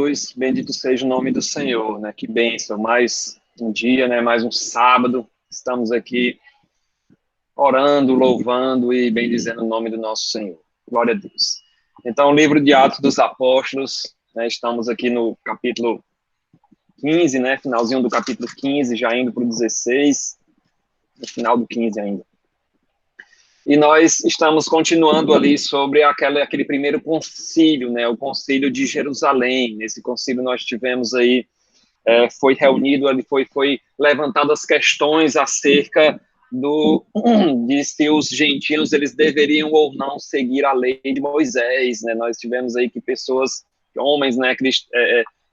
Jesus, bendito seja o nome do Senhor, né? Que bênção, mais um dia, né? Mais um sábado, estamos aqui orando, louvando e bendizendo o nome do nosso Senhor. Glória a Deus. Então, o livro de Atos dos Apóstolos, né? Estamos aqui no capítulo 15, né? Finalzinho do capítulo 15, já indo para o 16, no final do 15 ainda. E nós estamos continuando ali sobre aquele primeiro concílio, né, o concílio de Jerusalém. Nesse concílio nós tivemos aí, foi reunido, ali foi levantado as questões acerca de se os gentios eles deveriam ou não seguir a lei de Moisés, né? Nós tivemos aí que pessoas, homens, né,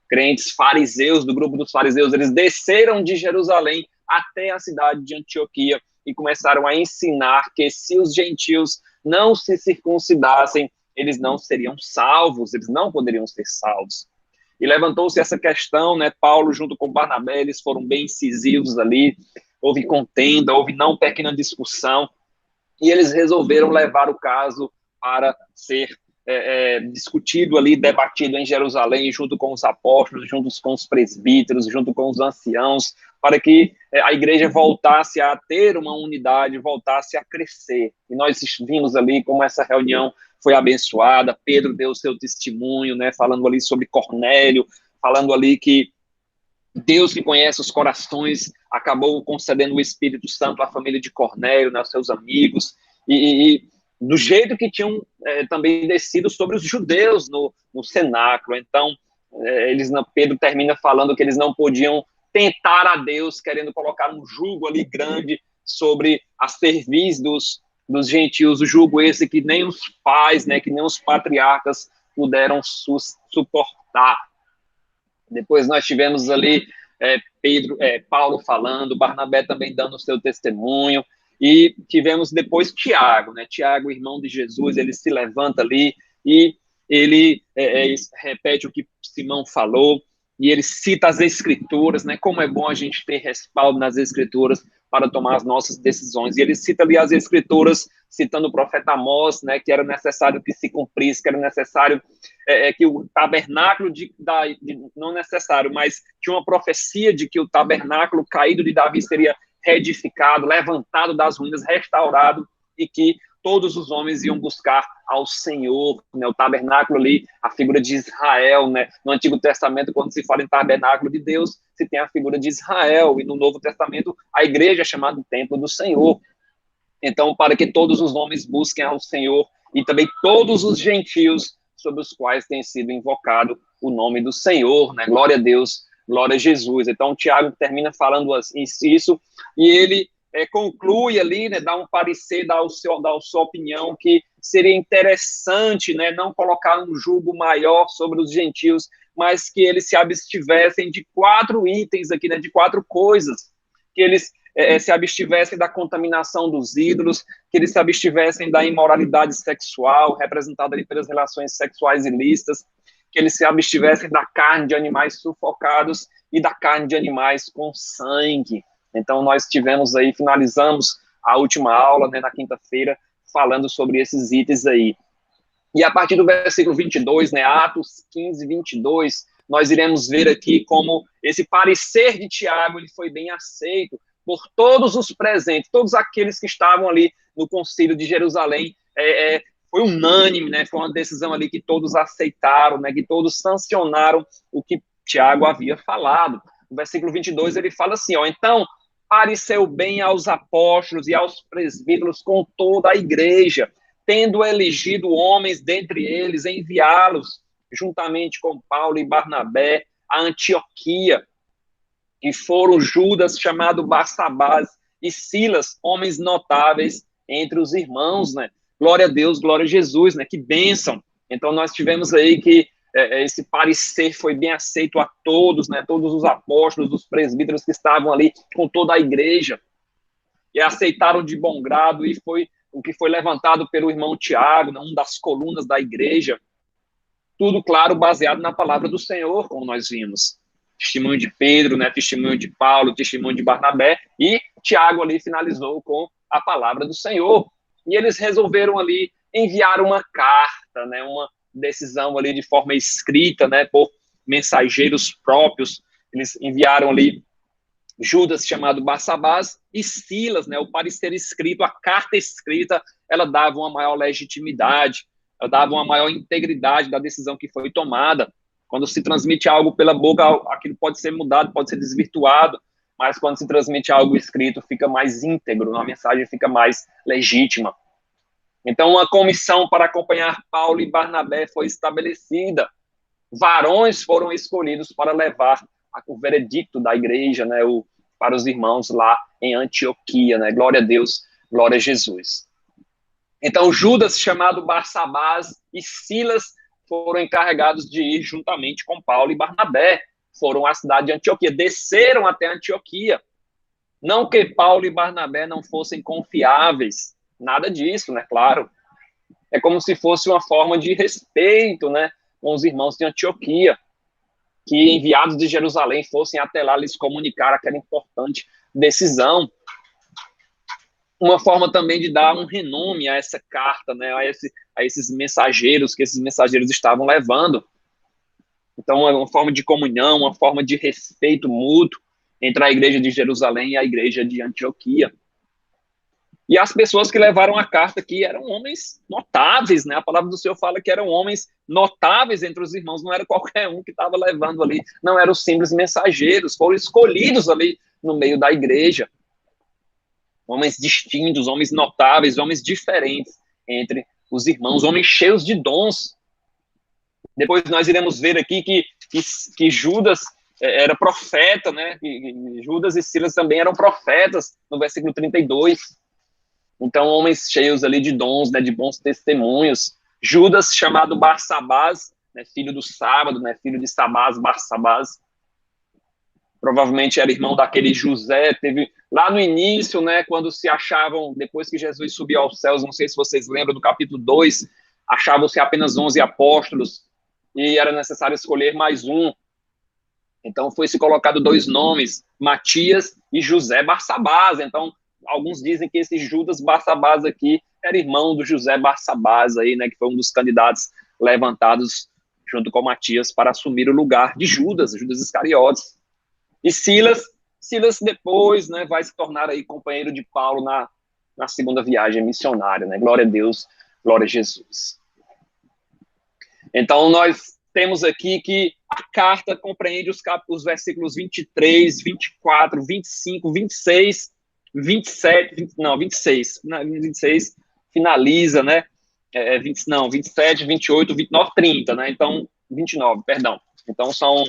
crentes fariseus, do grupo dos fariseus, eles desceram de Jerusalém até a cidade de Antioquia e começaram a ensinar que se os gentios não se circuncidassem, eles não seriam salvos, eles não poderiam ser salvos. E levantou-se essa questão, né? Paulo, junto com Barnabé, eles foram bem incisivos ali, houve contenda, houve não pequena discussão, e eles resolveram levar o caso para ser discutido ali, debatido em Jerusalém, junto com os apóstolos, junto com os presbíteros, junto com os anciãos, para que a igreja voltasse a ter uma unidade, voltasse a crescer. E nós vimos ali como essa reunião foi abençoada. Pedro deu o seu testemunho, né, falando ali sobre Cornélio, falando ali que Deus, que conhece os corações, acabou concedendo o Espírito Santo à família de Cornélio, né, aos seus amigos, e do jeito que tinham também descido sobre os judeus no cenáculo. Então, Pedro termina falando que eles não podiam tentar a Deus, querendo colocar um jugo ali grande sobre a cerviz dos gentios, o jugo esse que nem os pais, né, que nem os patriarcas puderam suportar. Depois nós tivemos ali Paulo falando, Barnabé também dando o seu testemunho, e tivemos depois Tiago, né? Tiago, irmão de Jesus, ele se levanta ali e ele repete o que Simão falou, e ele cita as escrituras, né? Como é bom a gente ter respaldo nas escrituras para tomar as nossas decisões. E ele cita ali as escrituras, citando o profeta Amós, né? Que era necessário que se cumprisse, que era necessário que o tabernáculo não necessário, mas tinha uma profecia de que o tabernáculo caído de Davi seria reedificado, levantado das ruínas, restaurado, e que todos os homens iam buscar ao Senhor, né? O tabernáculo ali, a figura de Israel, né? No Antigo Testamento, quando se fala em tabernáculo de Deus, se tem a figura de Israel, e no Novo Testamento, a igreja é chamada Templo do Senhor. Então, para que todos os homens busquem ao Senhor, e também todos os gentios sobre os quais tem sido invocado o nome do Senhor, né? Glória a Deus, glória a Jesus. Então, Tiago termina falando isso, e ele conclui ali, né, dá um parecer, dá a sua opinião, que seria interessante, né, não colocar um jugo maior sobre os gentios, mas que eles se abstivessem de 4 itens aqui, né, de 4 coisas, que eles se abstivessem da contaminação dos ídolos, que eles se abstivessem da imoralidade sexual, representada ali pelas relações sexuais ilícitas, que eles se abstivessem da carne de animais sufocados e da carne de animais com sangue. Então, nós finalizamos a última aula, né, na quinta-feira, falando sobre esses itens aí. E a partir do versículo 22, né, Atos 15, 22, nós iremos ver aqui como esse parecer de Tiago ele foi bem aceito por todos os presentes, todos aqueles que estavam ali no concílio de Jerusalém. Foi unânime, né, foi uma decisão ali que todos aceitaram, né, que todos sancionaram o que Tiago havia falado. No versículo 22 ele fala assim, então pareceu bem aos apóstolos e aos presbíteros com toda a igreja, tendo elegido homens dentre eles, enviá-los, juntamente com Paulo e Barnabé, a Antioquia, que foram Judas, chamado Barsabás, e Silas, homens notáveis entre os irmãos, né? Glória a Deus, glória a Jesus, né? Que bênção. Então, nós tivemos aí que esse parecer foi bem aceito a todos, né? Todos os apóstolos, os presbíteros que estavam ali com toda a igreja, e aceitaram de bom grado, e foi o que foi levantado pelo irmão Tiago, né? Uma das colunas da igreja, tudo, claro, baseado na palavra do Senhor, como nós vimos. Testemunho de Pedro, né? Testemunho de Paulo, testemunho de Barnabé, e Tiago ali finalizou com a palavra do Senhor. E eles resolveram ali enviar uma carta, né? Uma decisão ali de forma escrita, né? Por mensageiros próprios, eles enviaram ali Judas, chamado Barsabás, e Silas, né, o parecer escrito, a carta escrita, ela dava uma maior legitimidade, ela dava uma maior integridade da decisão que foi tomada. Quando se transmite algo pela boca, aquilo pode ser mudado, pode ser desvirtuado, mas quando se transmite algo escrito, fica mais íntegro, a mensagem fica mais legítima. Então, uma comissão para acompanhar Paulo e Barnabé foi estabelecida. Varões foram escolhidos para levar o veredicto da igreja, né, para os irmãos lá em Antioquia, né, glória a Deus, glória a Jesus. Então, Judas, chamado Barsabás, e Silas foram encarregados de ir juntamente com Paulo e Barnabé, foram à cidade de Antioquia, desceram até Antioquia. Não que Paulo e Barnabé não fossem confiáveis, nada disso, né, claro. É como se fosse uma forma de respeito, né, com os irmãos de Antioquia, que enviados de Jerusalém fossem até lá lhes comunicar aquela importante decisão. Uma forma também de dar um renome a essa carta, né, a esses mensageiros que esses mensageiros estavam levando. Então, é uma forma de comunhão, uma forma de respeito mútuo entre a igreja de Jerusalém e a igreja de Antioquia. E as pessoas que levaram a carta aqui eram homens notáveis, né? A palavra do Senhor fala que eram homens notáveis entre os irmãos, não era qualquer um que estava levando ali, não eram simples mensageiros, foram escolhidos ali no meio da igreja. Homens distintos, homens notáveis, homens diferentes entre os irmãos, homens cheios de dons. Depois nós iremos ver aqui que Judas era profeta, né? Que Judas e Silas também eram profetas, no versículo 32. Então, homens cheios ali de dons, né, de bons testemunhos. Judas, chamado Barsabás, né, filho do sábado, né, filho de Sabás, Barsabás. Provavelmente era irmão daquele José. Teve lá no início, né, quando se achavam, depois que Jesus subiu aos céus, não sei se vocês lembram do capítulo 2, achavam-se apenas 11 apóstolos e era necessário escolher mais um. Então, foi-se colocado 2 nomes, Matias e José Barsabás. Então, alguns dizem que esse Judas Barsabás aqui era irmão do José Barsabás, aí, né, que foi um dos candidatos levantados junto com Matias para assumir o lugar de Judas Iscariotes. E Silas depois, né, vai se tornar aí companheiro de Paulo na segunda viagem missionária, né? Glória a Deus, glória a Jesus. Então, nós temos aqui que a carta compreende os versículos 23, 24, 25, 26, 27, não, 26, 26 finaliza, né, 27, 28, 29, 30, né, então, 29, perdão, então são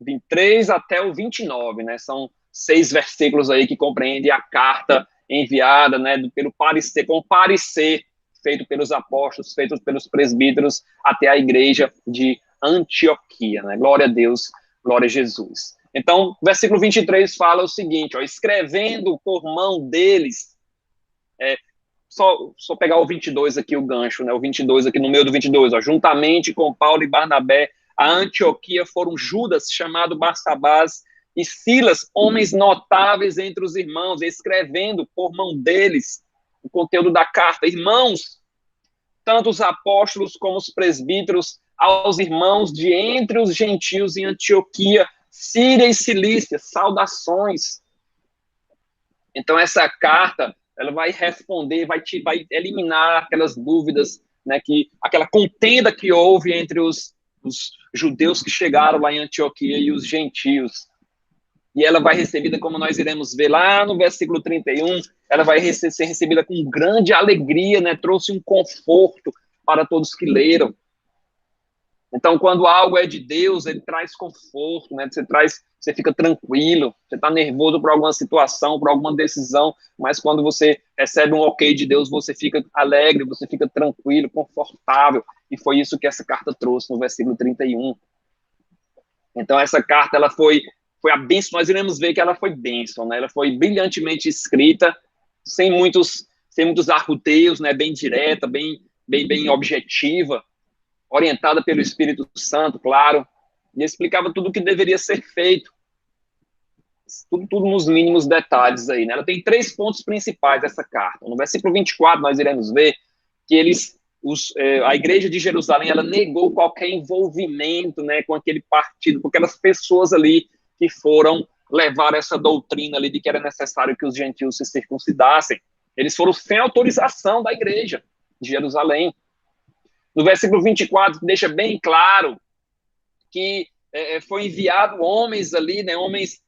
23 até o 29, né, são 6 versículos aí que compreendem a carta enviada, né, pelo parecer, com parecer feito pelos apóstolos, feito pelos presbíteros até a igreja de Antioquia, né, glória a Deus, glória a Jesus. Então, versículo 23 fala o seguinte, ó, escrevendo por mão deles, só pegar o 22 aqui, o gancho, né, o 22 aqui no meio do 22, ó, juntamente com Paulo e Barnabé, a Antioquia foram Judas, chamado Barsabás, e Silas, homens notáveis entre os irmãos, escrevendo por mão deles o conteúdo da carta. Irmãos, tanto os apóstolos como os presbíteros, aos irmãos de entre os gentios em Antioquia, Síria e Cilícia, saudações. Então, essa carta, ela vai responder, vai eliminar aquelas dúvidas, né, aquela contenda que houve entre os judeus que chegaram lá em Antioquia e os gentios. E ela vai recebida, como nós iremos ver lá no versículo 31, ela vai ser recebida com grande alegria, né, trouxe um conforto para todos que leram. Então, quando algo é de Deus, ele traz conforto, né? Você fica tranquilo, você está nervoso por alguma situação, por alguma decisão, mas quando você recebe um ok de Deus, você fica alegre, você fica tranquilo, confortável, e foi isso que essa carta trouxe no versículo 31. Então, essa carta, ela foi a bênção, nós iremos ver que ela foi bênção, né? Ela foi brilhantemente escrita, sem muitos arruteios, né? Bem direta, bem objetiva, orientada pelo Espírito Santo, claro, e explicava tudo o que deveria ser feito, tudo nos mínimos detalhes aí, né? Ela tem 3 pontos principais, essa carta. No versículo 24, nós iremos ver que eles a igreja de Jerusalém, ela negou qualquer envolvimento, né, com aquele partido, com aquelas pessoas ali que foram levar essa doutrina ali de que era necessário que os gentios se circuncidassem. Eles foram sem autorização da igreja de Jerusalém. No versículo 24, deixa bem claro que foi enviado homens ali, né, homens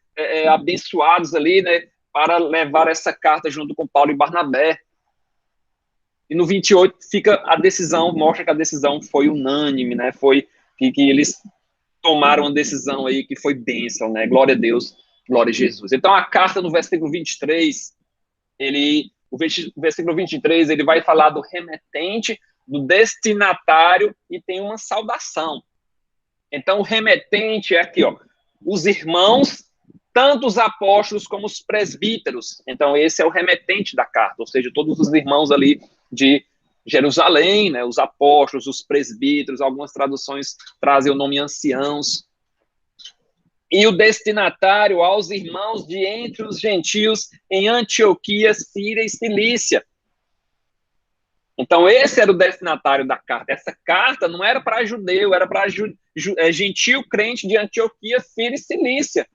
abençoados ali, né, para levar essa carta junto com Paulo e Barnabé. E no 28 fica a decisão, mostra que a decisão foi unânime, né? Foi que eles tomaram uma decisão aí que foi bênção, né? Glória a Deus, glória a Jesus. Então a carta no versículo 23, o versículo 23, ele vai falar do remetente, do destinatário e tem uma saudação. Então o remetente é aqui, ó, os irmãos, tanto os apóstolos como os presbíteros. Então esse é o remetente da carta, ou seja, todos os irmãos ali de Jerusalém, né, os apóstolos, os presbíteros, algumas traduções trazem o nome anciãos, e o destinatário aos irmãos de entre os gentios em Antioquia, Síria e Cilícia. Então esse era o destinatário da carta. Essa carta não era para judeu, era para gentil crente de Antioquia, Síria e Cilícia.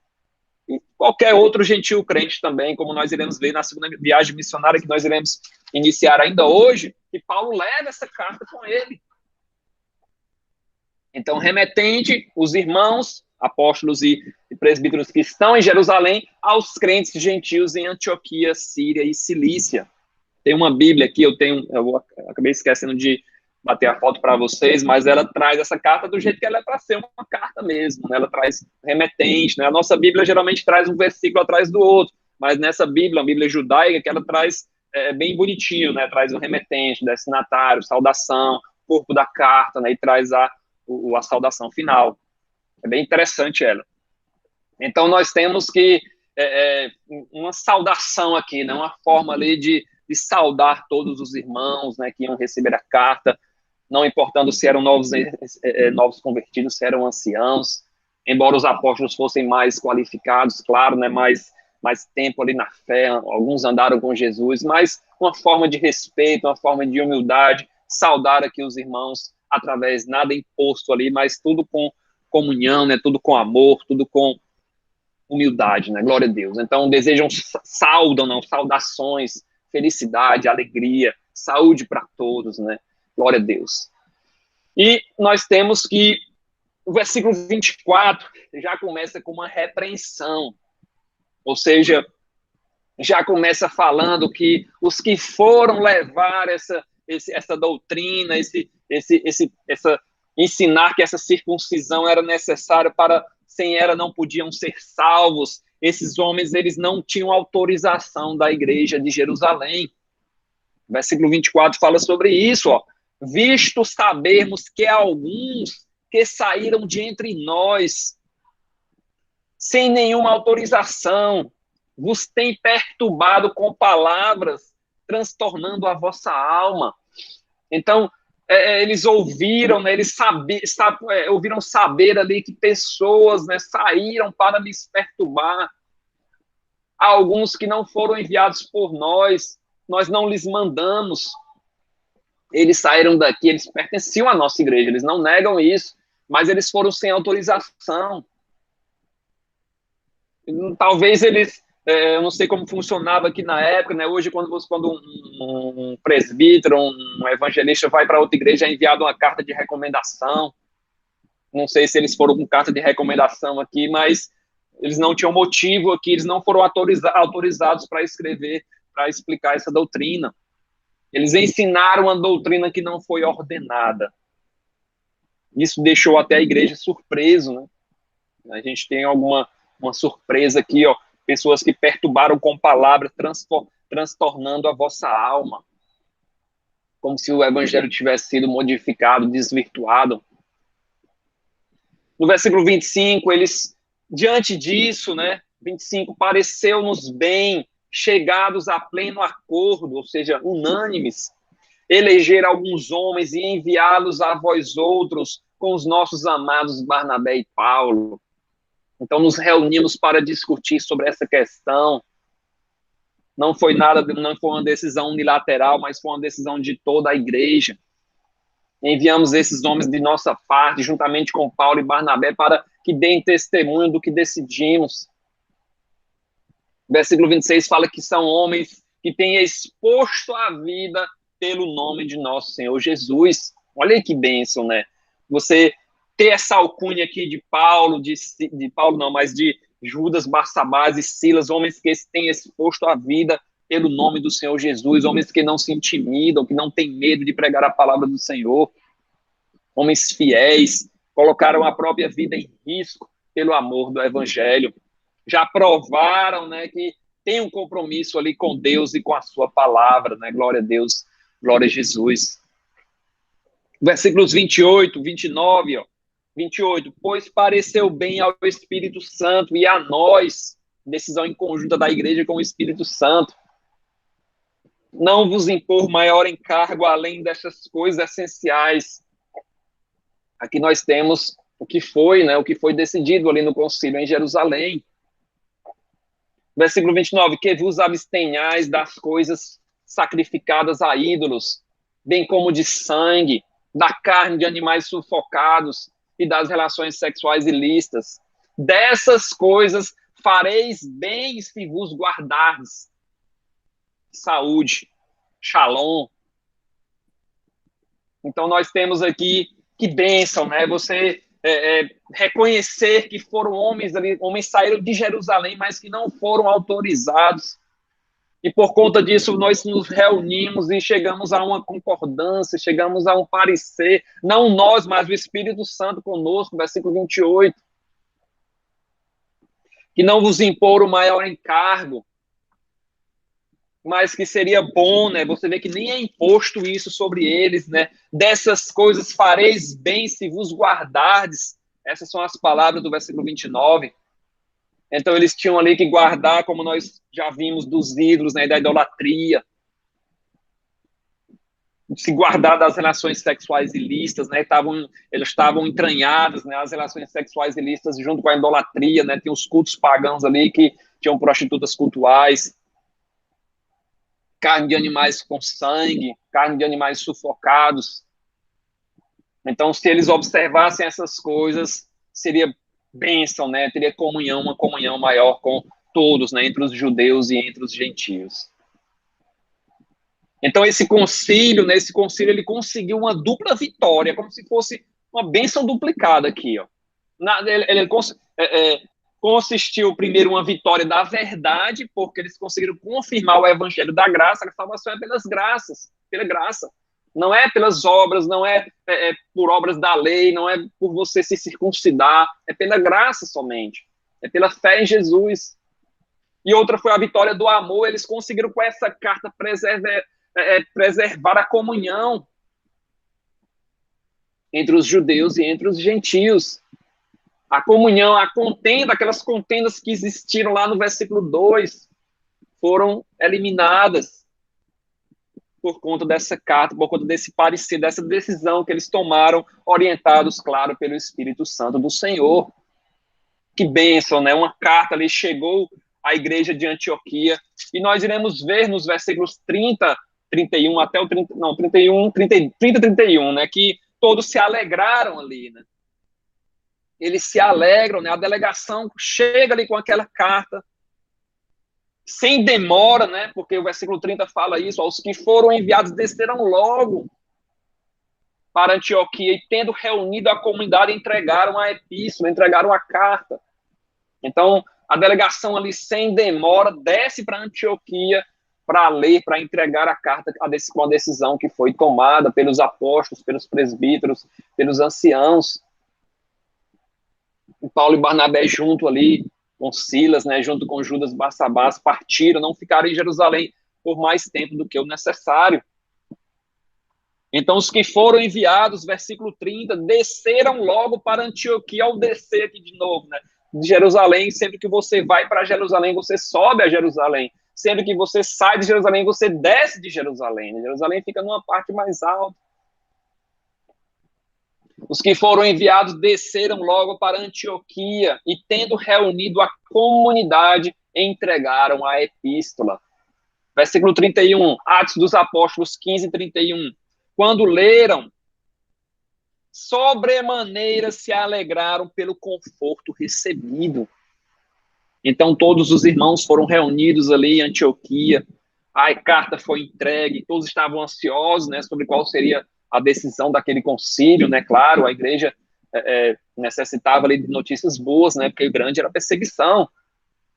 E qualquer outro gentil crente também, como nós iremos ver na segunda viagem missionária que nós iremos iniciar ainda hoje, que Paulo leva essa carta com ele. Então, remetente, os irmãos, apóstolos e presbíteros que estão em Jerusalém, aos crentes gentios em Antioquia, Síria e Cilícia. Tem uma Bíblia aqui, eu acabei esquecendo de bater a foto para vocês, mas ela traz essa carta do jeito que ela é para ser uma carta mesmo, né? Ela traz remetente, né? A nossa Bíblia geralmente traz um versículo atrás do outro, mas nessa Bíblia, a Bíblia judaica, que ela traz bem bonitinho, né? Traz o remetente, destinatário, saudação, corpo da carta, né? E traz a saudação final. É bem interessante ela. Então nós temos que uma saudação aqui, né? Uma forma ali de saudar todos os irmãos, né? Que iam receber a carta, não importando se eram novos convertidos, se eram anciãos, embora os apóstolos fossem mais qualificados, claro, né, mais tempo ali na fé, alguns andaram com Jesus, mas uma forma de respeito, uma forma de humildade, saudar aqui os irmãos através, nada imposto ali, mas tudo com comunhão, né, tudo com amor, tudo com humildade, né, glória a Deus. Então, saudações, felicidade, alegria, saúde para todos, né, glória a Deus. E nós temos que o versículo 24 já começa com uma repreensão, ou seja, já começa falando que os que foram levar essa doutrina, ensinar que essa circuncisão era necessária para, sem ela não podiam ser salvos, esses homens, eles não tinham autorização da igreja de Jerusalém. O versículo 24 fala sobre isso, ó. Visto sabermos que alguns que saíram de entre nós, sem nenhuma autorização, vos têm perturbado com palavras, transtornando a vossa alma. Então, eles ouviram, né, ouviram saber ali que pessoas, né, saíram para lhes perturbar. Há alguns que não foram enviados por nós não lhes mandamos. Eles saíram daqui, eles pertenciam à nossa igreja, eles não negam isso, mas eles foram sem autorização. Talvez eles, eu não sei como funcionava aqui na época, né? Hoje, quando um presbítero, um evangelista vai para outra igreja, é enviado uma carta de recomendação. Não sei se eles foram com carta de recomendação aqui, mas eles não tinham motivo aqui, eles não foram autorizados para escrever, para explicar essa doutrina. Eles ensinaram uma doutrina que não foi ordenada. Isso deixou até a igreja surpreso, né? A gente tem uma surpresa aqui, ó, pessoas que perturbaram com palavras, transtornando a vossa alma, como se o evangelho tivesse sido modificado, desvirtuado. No versículo 25, eles, diante disso, né, 25, pareceu-nos bem, chegados a pleno acordo, ou seja, unânimes, eleger alguns homens e enviá-los a vós outros com os nossos amados Barnabé e Paulo. Então, nos reunimos para discutir sobre essa questão. Não foi uma decisão unilateral, mas foi uma decisão de toda a igreja. Enviamos esses homens de nossa parte, juntamente com Paulo e Barnabé, para que deem testemunho do que decidimos. Versículo 26 fala que são homens que têm exposto a vida pelo nome de nosso Senhor Jesus. Olha aí que bênção, né? Você ter essa alcunha aqui de Paulo, de Paulo não, mas de Judas, Barsabás e Silas, homens que têm exposto a vida pelo nome do Senhor Jesus, homens que não se intimidam, que não têm medo de pregar a palavra do Senhor, homens fiéis, colocaram a própria vida em risco pelo amor do Evangelho. Já provaram, né, que tem um compromisso ali com Deus e com a sua palavra, né? Glória a Deus, glória a Jesus. Versículos 28, 29, ó. 28, pois pareceu bem ao Espírito Santo e a nós, decisão em conjunta da igreja com o Espírito Santo, não vos impor maior encargo além dessas coisas essenciais. Aqui nós temos o que foi, né, o que foi decidido ali no concílio em Jerusalém. Versículo 29, que vos abstenhais das coisas sacrificadas a ídolos, bem como de sangue, da carne de animais sufocados e das relações sexuais ilícitas. Dessas coisas fareis bem se vos guardardes. Saúde, shalom. Então nós temos aqui, que bênção, né? Você reconhecer que foram homens ali, homens saíram de Jerusalém, mas que não foram autorizados. E por conta disso nós nos reunimos e chegamos a uma concordância, chegamos a um parecer, não nós, mas o Espírito Santo conosco, versículo 28. Que não vos impor o maior encargo, mas que seria bom, né? Você vê que nem é imposto isso sobre eles, né? Dessas coisas fareis bem se vos guardardes. Essas são as palavras do versículo 29. Então eles tinham ali que guardar, como nós já vimos dos ídolos, né? Da idolatria. Se guardar das relações sexuais ilícitas, né? Eles estavam entranhados, né? As relações sexuais ilícitas junto com a idolatria, né? Tem os cultos pagãos ali que tinham prostitutas cultuais. Carne de animais com sangue, carne de animais sufocados. Então, se eles observassem essas coisas, seria bênção, né? Teria comunhão, uma comunhão maior com todos, né? Entre os judeus e entre os gentios. Então, esse concílio, né? Esse concílio, ele conseguiu uma dupla vitória, como se fosse uma bênção duplicada aqui, ó. Consistiu primeiro uma vitória da verdade, porque eles conseguiram confirmar o evangelho da graça, que a salvação é pelas graças, pela graça. Não é pelas obras, não é por obras da lei, não é por você se circuncidar, é pela graça somente, é pela fé em Jesus. E outra foi a vitória do amor, eles conseguiram com essa carta preservar a comunhão entre os judeus e entre os gentios. A comunhão, a contenda, aquelas contendas que existiram lá no versículo 2, foram eliminadas por conta dessa carta, por conta desse parecer, dessa decisão que eles tomaram, orientados, claro, pelo Espírito Santo do Senhor. Que bênção, né? Uma carta ali chegou à igreja de Antioquia, e nós iremos ver nos versículos 30, 31, até o 30, não, 31, 30, 30, 31, né? Que todos se alegraram ali, né? Eles se alegram, né? A delegação chega ali com aquela carta, sem demora, né? Porque o versículo 30 fala isso, os que foram enviados desceram logo para Antioquia e, tendo reunido a comunidade, entregaram a epístola, entregaram a carta. Então, a delegação ali, sem demora, desce para Antioquia para ler, para entregar a carta com a decisão que foi tomada pelos apóstolos, pelos presbíteros, pelos anciãos. Paulo e Barnabé junto ali com Silas, né, junto com Judas Barsabás, partiram, não ficaram em Jerusalém por mais tempo do que o necessário. Então, os que foram enviados, versículo 30, desceram logo para Antioquia. Ao descer aqui de novo, né, de Jerusalém, sempre que você vai para Jerusalém, você sobe a Jerusalém. Sempre que você sai de Jerusalém, você desce de Jerusalém. Jerusalém fica numa parte mais alta. Os que foram enviados desceram logo para Antioquia e, tendo reunido a comunidade, entregaram a epístola. Versículo 31, Atos dos Apóstolos 15, 31. Quando leram sobremaneira se alegraram pelo conforto recebido. Então todos os irmãos foram reunidos ali em Antioquia, a carta foi entregue, todos estavam ansiosos, né, sobre qual seria a decisão daquele concílio, né, claro, a igreja necessitava ali de notícias boas, né, porque grande era a perseguição,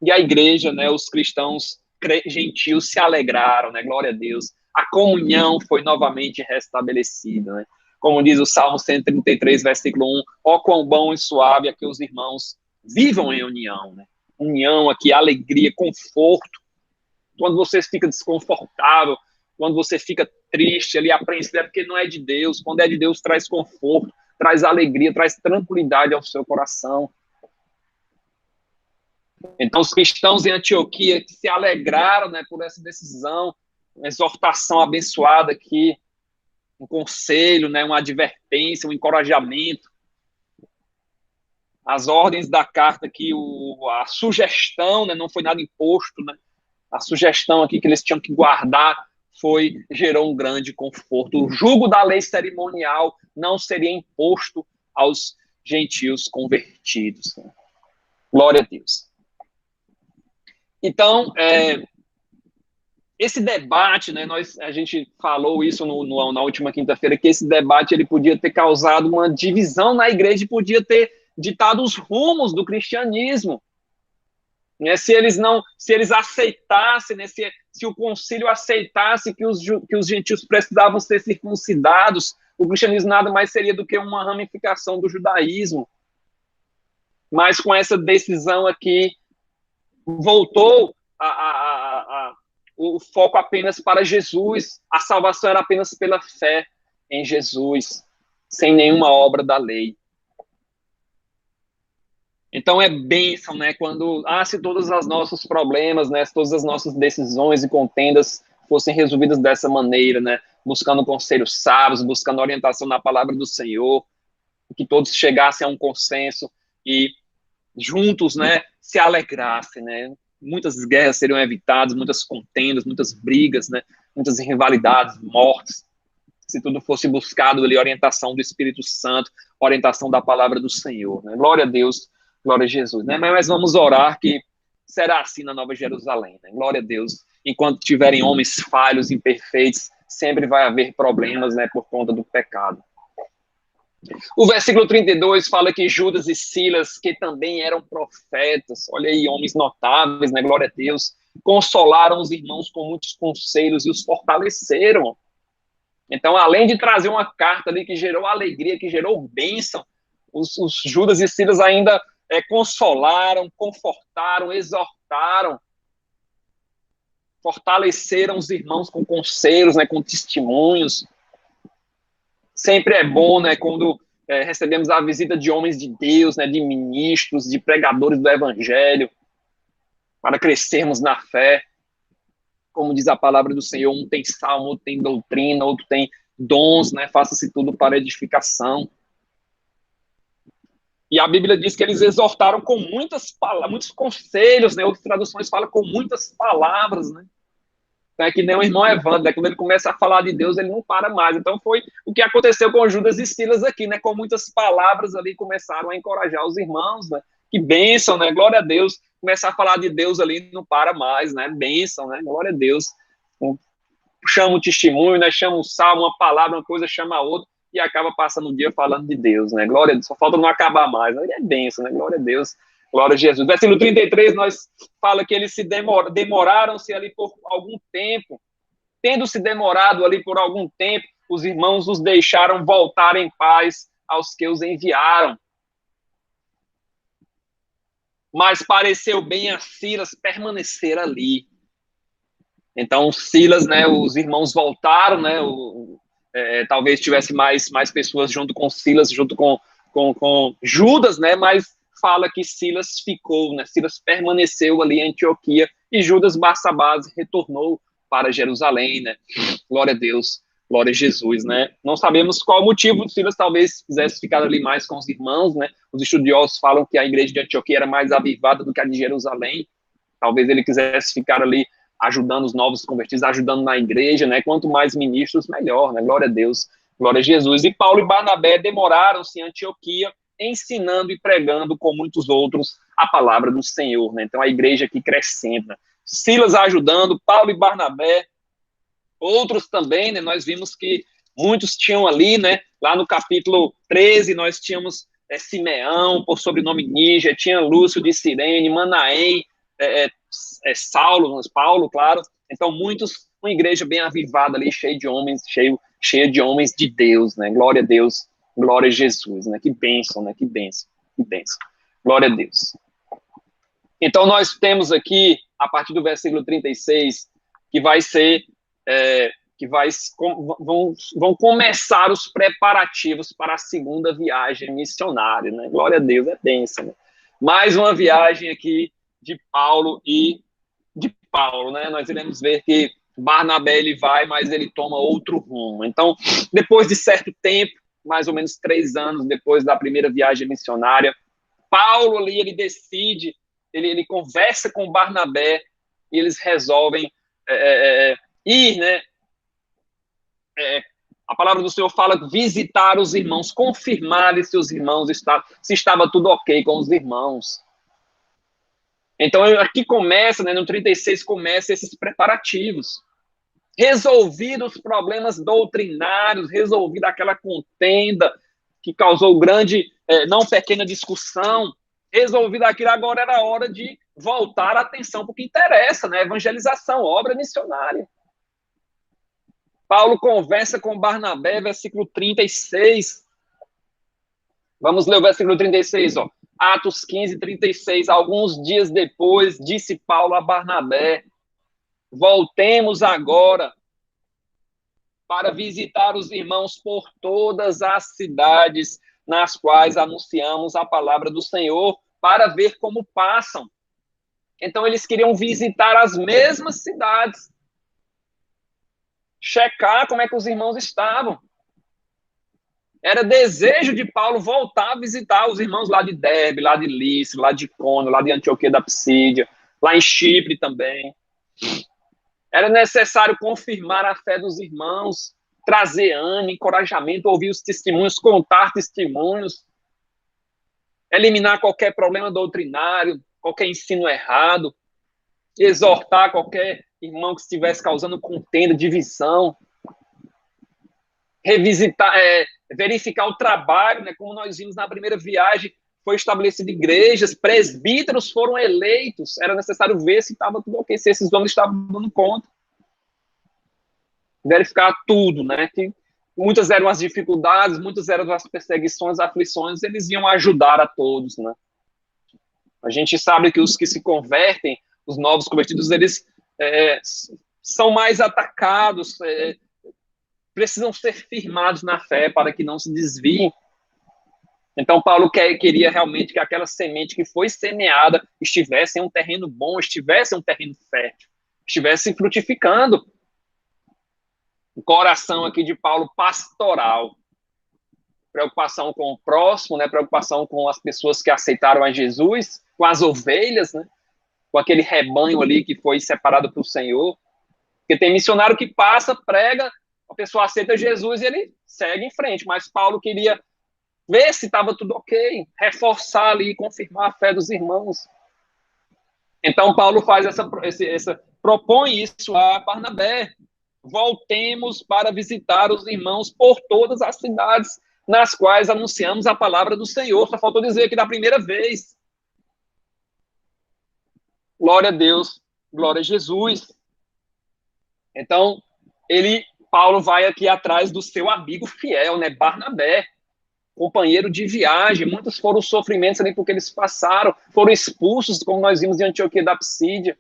e a igreja, né, os cristãos gentios se alegraram, né, glória a Deus, a comunhão foi novamente restabelecida, né, como diz o Salmo 133, versículo 1, ó quão bom e suave é que os irmãos vivam em união, né, união aqui, alegria, conforto. Quando você fica desconfortável, quando você fica triste, ali, apreensivo, é porque não é de Deus. Quando é de Deus, traz conforto, traz alegria, traz tranquilidade ao seu coração. Então, os cristãos em Antioquia se alegraram, né, por essa decisão, uma exortação abençoada aqui, um conselho, né, uma advertência, um encorajamento. As ordens da carta aqui, a sugestão, né, não foi nada imposto, né? A sugestão aqui que eles tinham que guardar gerou um grande conforto. O jugo da lei cerimonial não seria imposto aos gentios convertidos. Glória a Deus. Então, esse debate, né, a gente falou isso na última quinta-feira, que esse debate ele podia ter causado uma divisão na igreja e podia ter ditado os rumos do cristianismo. Né, se eles aceitassem, né, se o concílio aceitasse que os gentios precisavam ser circuncidados, o cristianismo nada mais seria do que uma ramificação do judaísmo. Mas com essa decisão aqui, voltou o foco apenas para Jesus, a salvação era apenas pela fé em Jesus, sem nenhuma obra da lei. Então é bênção, né, quando, se todos os nossos problemas, né, se todas as nossas decisões e contendas fossem resolvidas dessa maneira, né, buscando conselhos sábios, buscando orientação na palavra do Senhor, que todos chegassem a um consenso e juntos, né, se alegrassem, né, muitas guerras seriam evitadas, muitas contendas, muitas brigas, né, muitas rivalidades, mortes, se tudo fosse buscado ali, orientação do Espírito Santo, orientação da palavra do Senhor, né, glória a Deus. Glória a Jesus, né? Mas vamos orar que será assim na Nova Jerusalém, né? Glória a Deus. Enquanto tiverem homens falhos, imperfeitos, sempre vai haver problemas, né, por conta do pecado. O versículo 32 fala que Judas e Silas, que também eram profetas, olha aí, homens notáveis, né? Glória a Deus, consolaram os irmãos com muitos conselhos e os fortaleceram. Então, além de trazer uma carta ali que gerou alegria, que gerou bênção, os Judas e Silas ainda consolaram, confortaram, exortaram, fortaleceram os irmãos com conselhos, né, com testemunhos. Sempre é bom, né, quando recebemos a visita de homens de Deus, né, de ministros, de pregadores do Evangelho, para crescermos na fé. Como diz a palavra do Senhor, um tem salmo, outro tem doutrina, outro tem dons, né, faça-se tudo para edificação. E a Bíblia diz que eles exortaram com muitos conselhos, né? Outras traduções falam com muitas palavras, né? Então é que nem o irmão Evandro, né? Quando ele começa a falar de Deus, ele não para mais. Então foi o que aconteceu com Judas e Silas aqui, né? Com muitas palavras ali, começaram a encorajar os irmãos, né? Que bênção, né? Glória a Deus. Começar a falar de Deus ali, não para mais, né? Bênção, né? Glória a Deus. Chama o testemunho, né? Chama o salmo, uma palavra, uma coisa chama a outra. E acaba passando o dia falando de Deus, né? Glória a Deus, só falta não acabar mais, né? É bênção, né? Glória a Deus, glória a Jesus. Versículo 33, nós fala que eles demoraram-se ali por algum tempo. Tendo se demorado ali por algum tempo, os irmãos os deixaram voltar em paz aos que os enviaram. Mas pareceu bem a Silas permanecer ali. Então, Silas, né? Os irmãos voltaram, né? Talvez tivesse mais pessoas junto com Silas, junto com Judas, né? Mas fala que Silas ficou, né? Silas permaneceu ali em Antioquia e Judas Barsabás retornou para Jerusalém, né? Glória a Deus, glória a Jesus, né? Não sabemos qual o motivo, Silas talvez quisesse ficar ali mais com os irmãos, né? Os estudiosos falam que a igreja de Antioquia era mais avivada do que a de Jerusalém. Talvez ele quisesse ficar ali ajudando os novos convertidos, ajudando na igreja, né? Quanto mais ministros, melhor, né? Glória a Deus, Glória a Jesus. E Paulo e Barnabé demoraram-se em Antioquia, ensinando e pregando com muitos outros a palavra do Senhor, né? Então a igreja aqui crescendo, né? Silas ajudando, Paulo e Barnabé, outros também, né? Nós vimos que muitos tinham ali, né? Lá no capítulo 13, nós tínhamos Simeão, por sobrenome Níger, tinha Lúcio de Cirene, Manaém, Saulo, Paulo, claro. Então, muitos, uma igreja bem avivada ali, cheia de homens, cheia de homens de Deus, né? Glória a Deus, glória a Jesus, né? Que bênção, né? Que bênção, que bênção. Glória a Deus. Então, nós temos aqui, a partir do versículo 36, que vai ser, vão começar os preparativos para a segunda viagem missionária, né? Glória a Deus, é bênção, né? Mais uma viagem aqui de Paulo, né? Nós iremos ver que Barnabé ele vai, mas ele toma outro rumo. Então, depois de certo tempo, mais ou menos 3 anos depois da primeira viagem missionária, Paulo ali, ele decide, ele conversa com Barnabé e eles resolvem ir, né? A palavra do Senhor fala visitar os irmãos, confirmar se os irmãos se estava tudo ok com os irmãos. Então, aqui começa, né, no 36, começa esses preparativos. Resolvidos os problemas doutrinários, resolvida aquela contenda que causou grande, não pequena discussão, resolvido aquilo, agora era hora de voltar a atenção para o que interessa, né? Evangelização, obra missionária. Paulo conversa com Barnabé, versículo 36. Vamos ler o versículo 36, ó. Atos 15, 36. Alguns dias depois, disse Paulo a Barnabé: voltemos agora para visitar os irmãos por todas as cidades nas quais anunciamos a palavra do Senhor, para ver como passam. Então, eles queriam visitar as mesmas cidades, checar como é que os irmãos estavam. Era desejo de Paulo voltar a visitar os irmãos lá de Derbe, lá de Lícia, lá de Iconio, lá de Antioquia da Psídia, lá em Chipre também. Era necessário confirmar a fé dos irmãos, trazer ânimo, encorajamento, ouvir os testemunhos, contar testemunhos, eliminar qualquer problema doutrinário, qualquer ensino errado, exortar qualquer irmão que estivesse causando contenda, divisão, revisitar, verificar o trabalho, né, como nós vimos na primeira viagem, foi estabelecido igrejas, presbíteros foram eleitos, era necessário ver se estava tudo ok, se esses homens estavam dando conta. Verificar tudo, né, que muitas eram as dificuldades, muitas eram as perseguições, aflições, eles iam ajudar a todos, né. A gente sabe que os que se convertem, os novos convertidos, eles são mais atacados, precisam ser firmados na fé para que não se desviem. Então, Paulo queria realmente que aquela semente que foi semeada estivesse em um terreno bom, estivesse em um terreno fértil, estivesse frutificando. O coração aqui de Paulo pastoral, preocupação com o próximo, né? Preocupação com as pessoas que aceitaram a Jesus, com as ovelhas, né? Com aquele rebanho ali que foi separado para o Senhor. Porque tem missionário que passa, prega, a pessoa aceita Jesus e ele segue em frente, mas Paulo queria ver se estava tudo ok, reforçar ali, confirmar a fé dos irmãos. Então, Paulo faz propõe isso a Barnabé. Voltemos para visitar os irmãos por todas as cidades nas quais anunciamos a palavra do Senhor. Só faltou dizer que da primeira vez. Glória a Deus, glória a Jesus. Então, Paulo vai aqui atrás do seu amigo fiel, né, Barnabé, companheiro de viagem. Muitos foram os sofrimentos ali porque eles passaram, foram expulsos, como nós vimos em Antioquia da Psídia.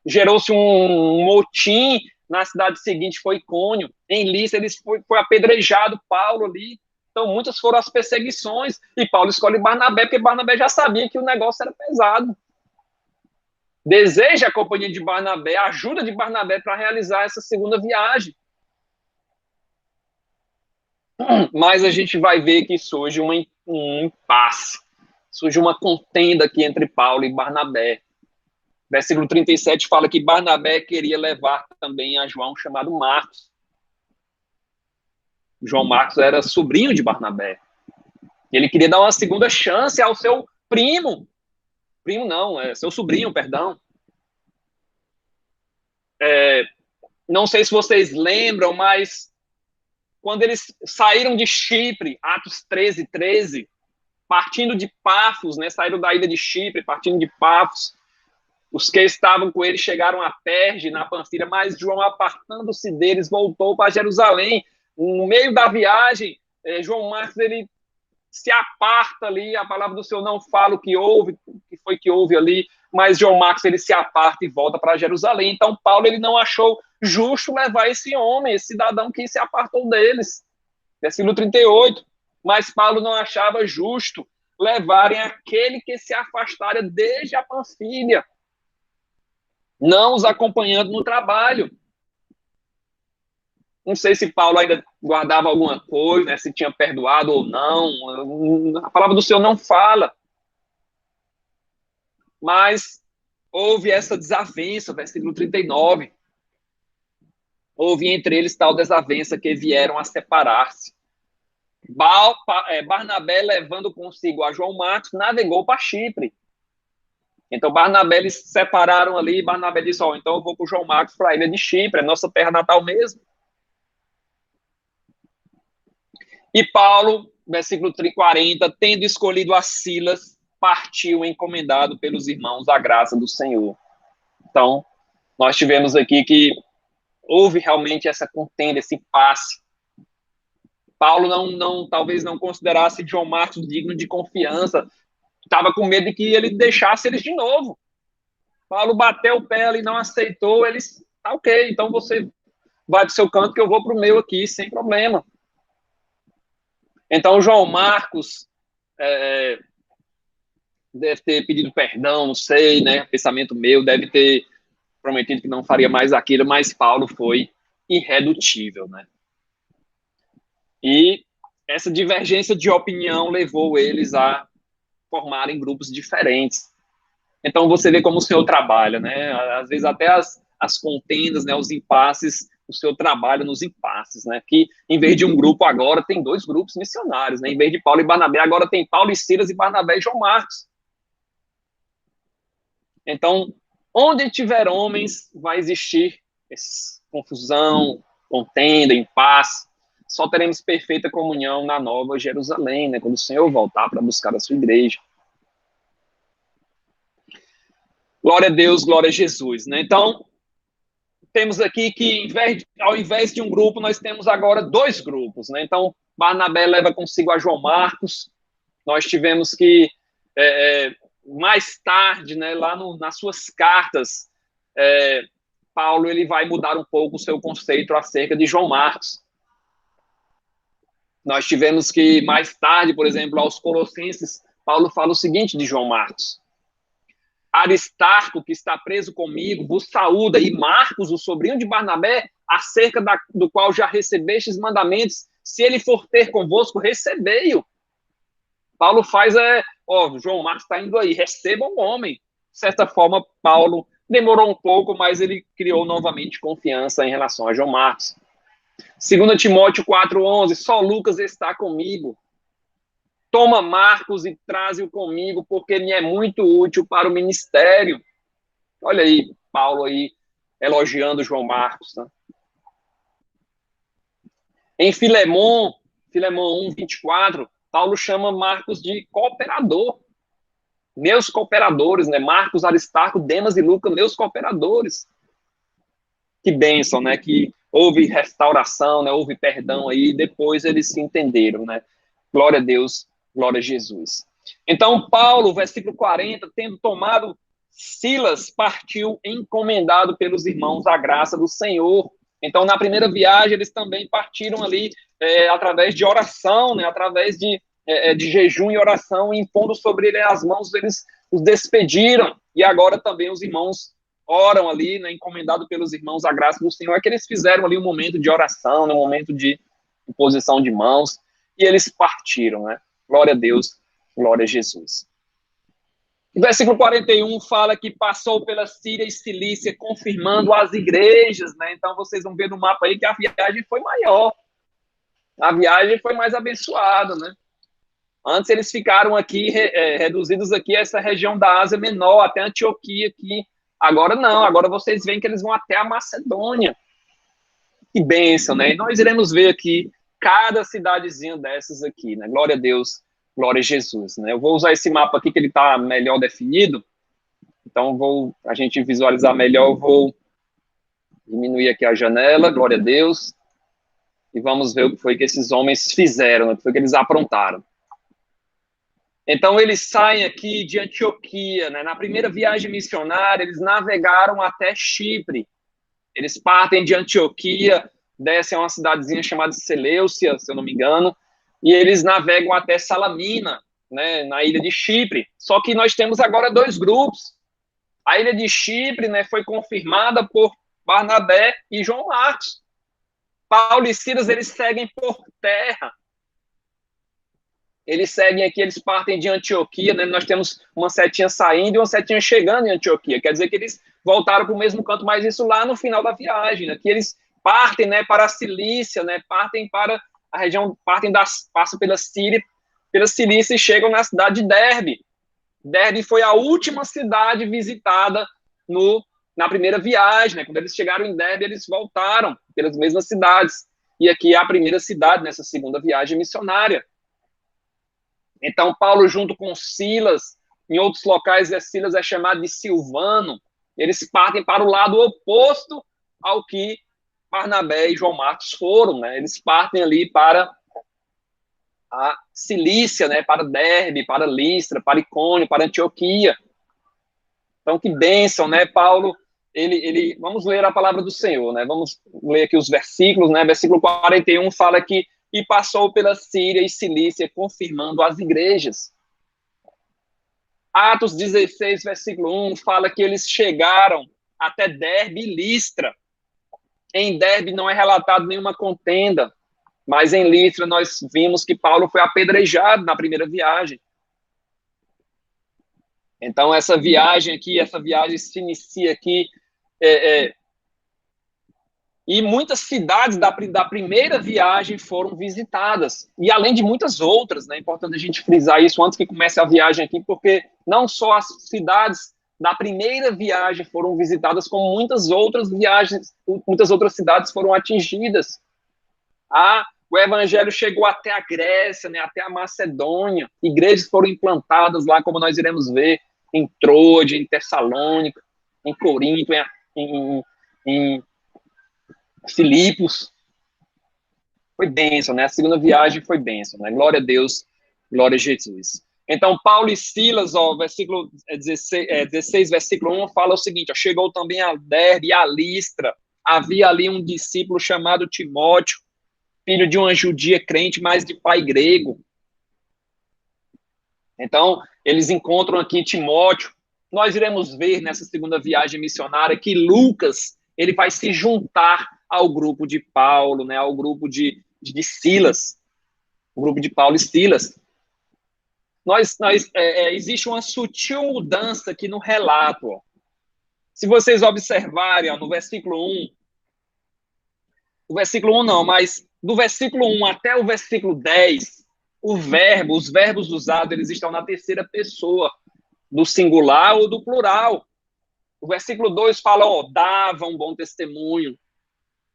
Gerou-se um motim na cidade seguinte, foi Icônio. Em Lícia, foi apedrejado Paulo ali. Então, muitas foram as perseguições. E Paulo escolhe Barnabé, porque Barnabé já sabia que o negócio era pesado. Deseja a companhia de Barnabé, a ajuda de Barnabé para realizar essa segunda viagem. Mas a gente vai ver que surge um impasse, surge uma contenda aqui entre Paulo e Barnabé. Versículo 37 fala que Barnabé queria levar também a João chamado Marcos. João Marcos era sobrinho de Barnabé. Ele queria dar uma segunda chance ao seu primo. Primo não, seu sobrinho, perdão. Não sei se vocês lembram, mas quando eles saíram de Chipre, Atos 13, partindo de Pafos, né, saíram da ilha de Chipre, partindo de Pafos, os que estavam com ele chegaram a Perge, na Panfilha, mas João, apartando-se deles, voltou para Jerusalém. No meio da viagem, João Marcos, ele se aparta ali, a palavra do Senhor não fala o que houve, o que foi que houve ali, mas João Marcos, ele se aparta e volta para Jerusalém. Então, Paulo, ele não achou justo levar esse homem, esse cidadão que se apartou deles. Versículo 38. Mas Paulo não achava justo levarem aquele que se afastara desde a Panfilha, não os acompanhando no trabalho. Não sei se Paulo ainda guardava alguma coisa, né, se tinha perdoado ou não. A palavra do Senhor não fala. Mas houve essa desavença, versículo 39. Houve entre eles tal desavença que vieram a separar-se. Barnabé, levando consigo a João Marcos, navegou para Chipre. Então, Barnabé, eles se separaram ali. Barnabé disse, então eu vou com o João Marcos para a ilha de Chipre, é nossa terra natal mesmo. E Paulo, versículo 40, tendo escolhido a Silas, partiu encomendado pelos irmãos à graça do Senhor. Então, nós tivemos aqui que houve realmente essa contenda, esse impasse. Paulo talvez não considerasse João Marcos digno de confiança, estava com medo de que ele deixasse eles de novo. Paulo bateu o pé ali, não aceitou, eles, ok, então você vai para o seu canto que eu vou para o meu aqui, sem problema. Então, João Marcos deve ter pedido perdão, não sei, né, pensamento meu, deve ter prometido que não faria mais aquilo, mas Paulo foi irredutível, né? E essa divergência de opinião levou eles a formarem grupos diferentes. Então, você vê como o Senhor trabalha, né? Às vezes até as contendas, né, os impasses, o Senhor trabalha nos impasses, né? Que em vez de um grupo agora, tem 2 grupos missionários, né? Em vez de Paulo e Barnabé, agora tem Paulo e Silas e Barnabé e João Marcos. Então, onde tiver homens, vai existir confusão, contenda, impasse. Só teremos perfeita comunhão na Nova Jerusalém, né? Quando o Senhor voltar para buscar a sua igreja. Glória a Deus, glória a Jesus, né? Então, temos aqui que, ao invés de um grupo, nós temos agora 2 grupos, né? Então, Barnabé leva consigo a João Marcos. Nós tivemos que, mais tarde, né, lá nas suas cartas, Paulo ele vai mudar um pouco o seu conceito acerca de João Marcos. Nós tivemos que, mais tarde, por exemplo, aos Colossenses, Paulo fala o seguinte de João Marcos: Aristarco, que está preso comigo, vos saúda, e Marcos, o sobrinho de Barnabé, acerca do qual já recebestes mandamentos, se ele for ter convosco, recebei-o. Paulo faz, João Marcos está indo aí, receba um homem. De certa forma, Paulo demorou um pouco, mas ele criou novamente confiança em relação a João Marcos. 2 Timóteo 4,11, só Lucas está comigo. Toma Marcos e traze-o comigo, porque me é muito útil para o ministério. Olha aí, Paulo aí, elogiando João Marcos. Tá? Em Filemon 1:24, Paulo chama Marcos de cooperador. Meus cooperadores, né? Marcos, Aristarco, Demas e Lucas, meus cooperadores. Que bênção, né? Que houve restauração, né? Houve perdão aí, depois eles se entenderam, né? Glória a Deus, glória a Jesus. Então, Paulo, versículo 40, tendo tomado Silas, partiu encomendado pelos irmãos à graça do Senhor. Então, na primeira viagem, eles também partiram ali através de oração, né? Através de jejum e oração, e impondo sobre ele as mãos, eles os despediram. E agora também os irmãos oram ali, né, encomendado pelos irmãos à graça do Senhor, é que eles fizeram ali um momento de oração, um momento de imposição de mãos, e eles partiram, né? Glória a Deus, glória a Jesus. O versículo 41 fala que passou pela Síria e Cilícia, confirmando as igrejas, né? Então vocês vão ver no mapa aí que a viagem foi maior. A viagem foi mais abençoada, né? Antes eles ficaram aqui, reduzidos aqui a essa região da Ásia Menor, até Antioquia aqui. Agora não, agora vocês veem que eles vão até a Macedônia. Que bênção, né? E nós iremos ver aqui cada cidadezinha dessas aqui, né? Glória a Deus, glória a Jesus, né? Eu vou usar esse mapa aqui que ele está melhor definido. Então, a gente visualizar melhor, eu vou diminuir aqui a janela, glória a Deus, e vamos ver o que foi que esses homens fizeram, o que foi que eles aprontaram. Então, eles saem aqui de Antioquia, né? Na primeira viagem missionária, eles navegaram até Chipre. Eles partem de Antioquia, descem a uma cidadezinha chamada Seleucia, se eu não me engano, e eles navegam até Salamina, né, na ilha de Chipre. Só que nós temos agora dois grupos. A ilha de Chipre, né, foi confirmada por Barnabé e João Marcos. Paulo e Silas, eles seguem por terra. Eles seguem aqui, eles partem de Antioquia, né? Nós temos uma setinha saindo e uma setinha chegando em Antioquia. Quer dizer que eles voltaram para o mesmo canto, mas isso lá no final da viagem, né? Que eles partem, né, para a Cilícia, né? Partem para a região, passam pela Síria, pela Cilícia e chegam na cidade de Derbe. Derbe foi a última cidade visitada na primeira viagem, né? Quando eles chegaram em Derbe, eles voltaram pelas mesmas cidades. E aqui é a primeira cidade nessa segunda viagem missionária. Então, Paulo, junto com Silas, em outros locais, Silas é chamado de Silvano, eles partem para o lado oposto ao que Barnabé e João Marcos foram, né? Eles partem ali para a Cilícia, né? Para Derbe, para Listra, para Icônio, para Antioquia. Então, que bênção, né? Paulo, vamos ler a palavra do Senhor, né? Vamos ler aqui os versículos, né? Versículo 41 fala que e passou pela Síria e Cilícia, confirmando as igrejas. Atos 16, versículo 1, fala que eles chegaram até Derbe e Listra. Em Derbe não é relatado nenhuma contenda, mas em Listra nós vimos que Paulo foi apedrejado na primeira viagem. Então, essa viagem se inicia aqui, e muitas cidades da primeira viagem foram visitadas, e além de muitas outras, né? É importante a gente frisar isso antes que comece a viagem aqui, porque não só as cidades da primeira viagem foram visitadas, como muitas outras cidades foram atingidas. O evangelho chegou até a Grécia, né? Até a Macedônia, igrejas foram implantadas lá, como nós iremos ver, em Troade, em Tessalônica, em Corinto, em Filipos. Foi bênção, né? A segunda viagem foi bênção, né? Glória a Deus, glória a Jesus. Então, Paulo e Silas, versículo 16, versículo 1, fala o seguinte, chegou também a Derbe e a Listra, havia ali um discípulo chamado Timóteo, filho de uma judia crente, mas de pai grego. Então, eles encontram aqui Timóteo. Nós iremos ver nessa segunda viagem missionária que Lucas, ele vai se juntar ao grupo de Paulo, né, ao grupo de Silas, o grupo de Paulo e Silas. Existe uma sutil mudança aqui no relato. Ó. Se vocês observarem no versículo 1, o versículo 1 não, mas do versículo 1 até o versículo 10, os verbos usados, eles estão na terceira pessoa, do singular ou do plural. O versículo 2 fala, dava um bom testemunho.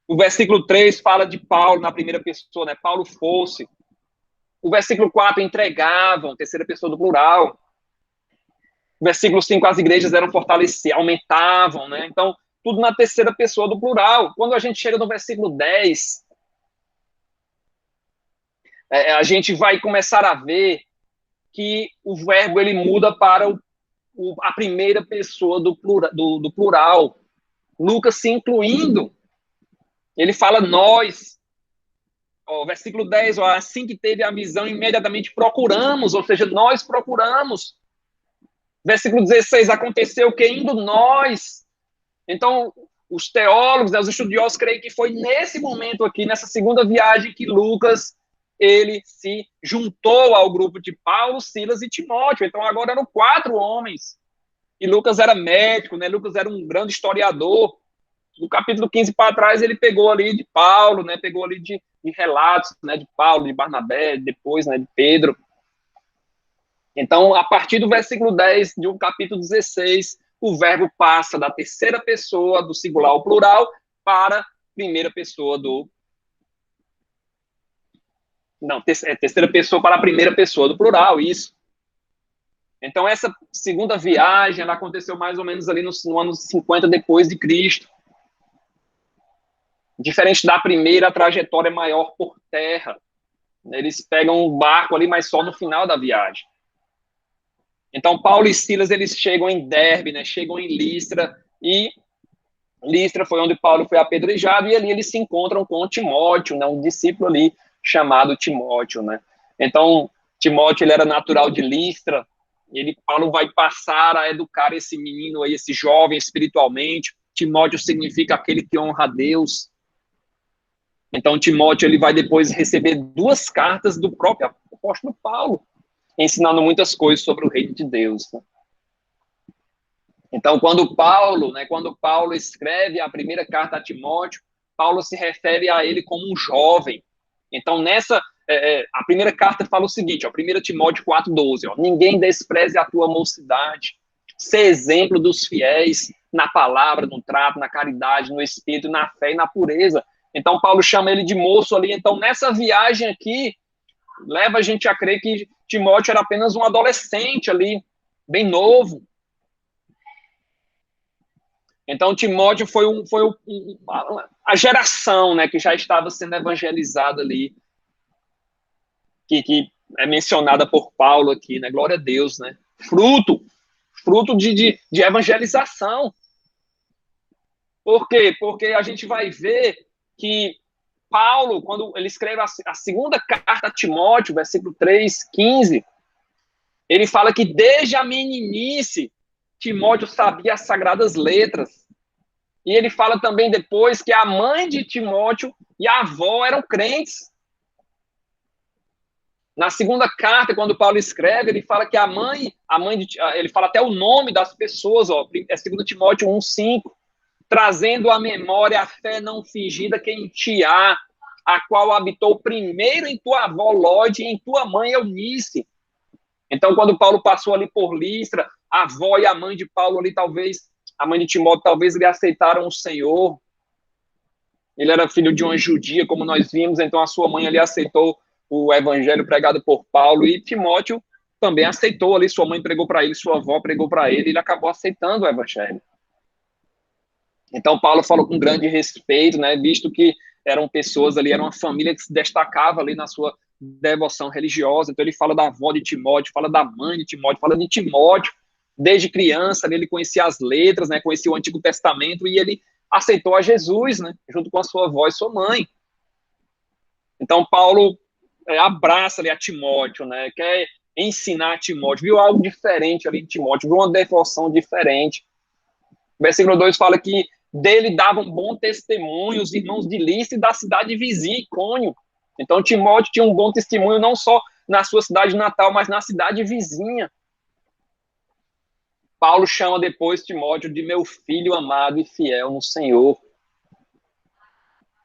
O versículo 3 fala de Paulo na primeira pessoa, né? Paulo fosse. O versículo 4, entregavam, terceira pessoa do plural. O versículo 5, as igrejas eram fortalecidas, aumentavam, né? Então, tudo na terceira pessoa do plural. Quando a gente chega no versículo 10, a gente vai começar a ver que o verbo ele muda para a primeira pessoa do plural. Lucas se incluindo. Ele fala nós. Versículo 10, assim que teve a visão, imediatamente procuramos, ou seja, nós procuramos. Versículo 16, aconteceu que indo nós. Então, os teólogos, os estudiosos creem que foi nesse momento aqui, nessa segunda viagem, que Lucas, ele se juntou ao grupo de Paulo, Silas e Timóteo. Então, agora eram 4 homens. E Lucas era médico, né? Lucas era um grande historiador. No capítulo 15 para trás, ele pegou ali de Paulo, né? Pegou ali de relatos, né, de Paulo, de Barnabé, depois, né, de Pedro. Então, a partir do versículo 10 de um capítulo 16, o verbo passa da terceira pessoa do singular ao plural para a primeira pessoa do... Não, terceira pessoa para a primeira pessoa do plural, isso. Então, essa segunda viagem, ela aconteceu mais ou menos ali no ano 50 depois de Cristo. Diferente da primeira, a trajetória é maior por terra. Eles pegam um barco ali, mas só no final da viagem. Então, Paulo e Silas, eles chegam em Derbe, né? Chegam em Listra, e Listra foi onde Paulo foi apedrejado, e ali eles se encontram com Timóteo, né? Um discípulo ali chamado Timóteo, né? Então, Timóteo, ele era natural de Listra, e Paulo vai passar a educar esse menino aí, esse jovem espiritualmente. Timóteo significa aquele que honra a Deus. Então, Timóteo, ele vai depois receber 2 cartas do próprio apóstolo Paulo, ensinando muitas coisas sobre o reino de Deus. Né? Então, quando Paulo escreve a primeira carta a Timóteo, Paulo se refere a ele como um jovem. Então, a primeira carta fala o seguinte, 1 Timóteo 4,12, ninguém despreze a tua mocidade, ser exemplo dos fiéis na palavra, no trato, na caridade, no espírito, na fé e na pureza. Então, Paulo chama ele de moço ali. Então, nessa viagem aqui, leva a gente a crer que Timóteo era apenas um adolescente ali, bem novo. Então, Timóteo foi a geração, né, que já estava sendo evangelizada ali, que é mencionada por Paulo aqui, né? Glória a Deus, né? Fruto de evangelização. Por quê? Porque a gente vai ver que Paulo, quando ele escreve a segunda carta a Timóteo, versículo 3:15, ele fala que desde a meninice Timóteo sabia as sagradas letras. E ele fala também depois que a mãe de Timóteo e a avó eram crentes. Na segunda carta, quando Paulo escreve, ele fala que ele fala até o nome das pessoas, é 2 Timóteo 1:5, trazendo à memória a fé não fingida que em ti há, a qual habitou primeiro em tua avó Lóide e em tua mãe Eunice. Então, quando Paulo passou ali por Listra, a avó e a mãe de Paulo ali, a mãe de Timóteo, talvez ele aceitaram o Senhor. Ele era filho de uma judia, como nós vimos, então a sua mãe ali aceitou o evangelho pregado por Paulo, e Timóteo também aceitou ali, sua mãe pregou para ele, sua avó pregou para ele, ele acabou aceitando o evangelho. Então, Paulo falou com grande respeito, né, visto que eram pessoas ali, era uma família que se destacava ali na sua devoção religiosa. Então, ele fala da avó de Timóteo, fala da mãe de Timóteo, fala de Timóteo. Desde criança, ele conhecia as letras, né, conhecia o Antigo Testamento, e ele aceitou a Jesus, né, junto com a sua avó e sua mãe. Então, Paulo abraça ali a Timóteo, né, quer ensinar a Timóteo, viu algo diferente ali em Timóteo, viu uma devoção diferente. O versículo 2 fala que dele davam bom testemunho os irmãos de Listra e da cidade vizinha, Icônio. Então, Timóteo tinha um bom testemunho não só na sua cidade natal, mas na cidade vizinha. Paulo chama depois Timóteo de meu filho amado e fiel no Senhor.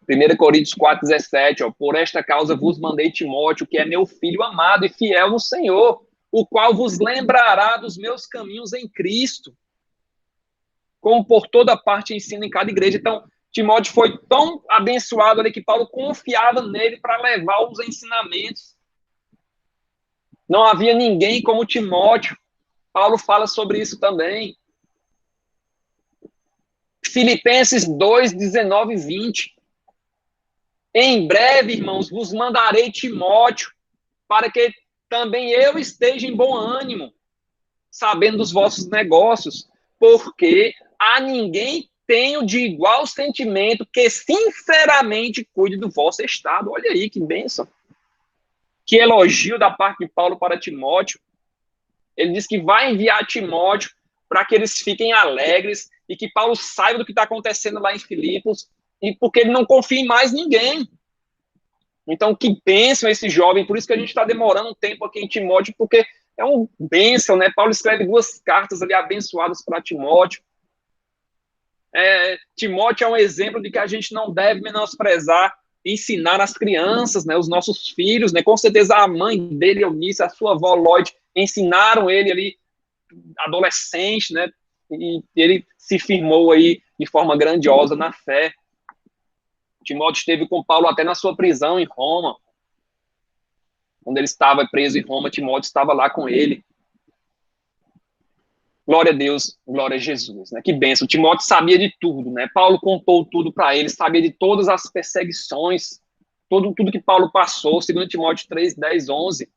1 Coríntios 4,17, por esta causa vos mandei Timóteo, que é meu filho amado e fiel no Senhor, o qual vos lembrará dos meus caminhos em Cristo, como por toda parte ensina em cada igreja. Então, Timóteo foi tão abençoado ali que Paulo confiava nele para levar os ensinamentos. Não havia ninguém como Timóteo. Paulo fala sobre isso também. Filipenses 2, 19 e 20. Em breve, irmãos, vos mandarei Timóteo, para que também eu esteja em bom ânimo, sabendo dos vossos negócios, porque a ninguém tenho de igual sentimento que sinceramente cuide do vosso estado. Olha aí, que bênção. Que elogio da parte de Paulo para Timóteo. Ele diz que vai enviar Timóteo para que eles fiquem alegres e que Paulo saiba do que está acontecendo lá em Filipos, e porque ele não confia em mais ninguém. Então, que bênção esse jovem. Por isso que a gente está demorando um tempo aqui em Timóteo, porque é um bênção, né? Paulo escreve 2 cartas ali abençoadas para Timóteo. Timóteo é um exemplo de que a gente não deve menosprezar ensinar as crianças, né, os nossos filhos, né, com certeza a mãe dele, Eunice, a sua avó Lloyd, ensinaram ele ali, adolescente, né, e ele se firmou aí de forma grandiosa na fé. Timóteo esteve com Paulo até na sua prisão em Roma. Quando ele estava preso em Roma, Timóteo estava lá com ele. Glória a Deus, glória a Jesus, né? Que bênção. Timóteo sabia de tudo, né? Paulo contou tudo para ele, sabia de todas as perseguições, tudo que Paulo passou, segundo Timóteo 3, 10, 11.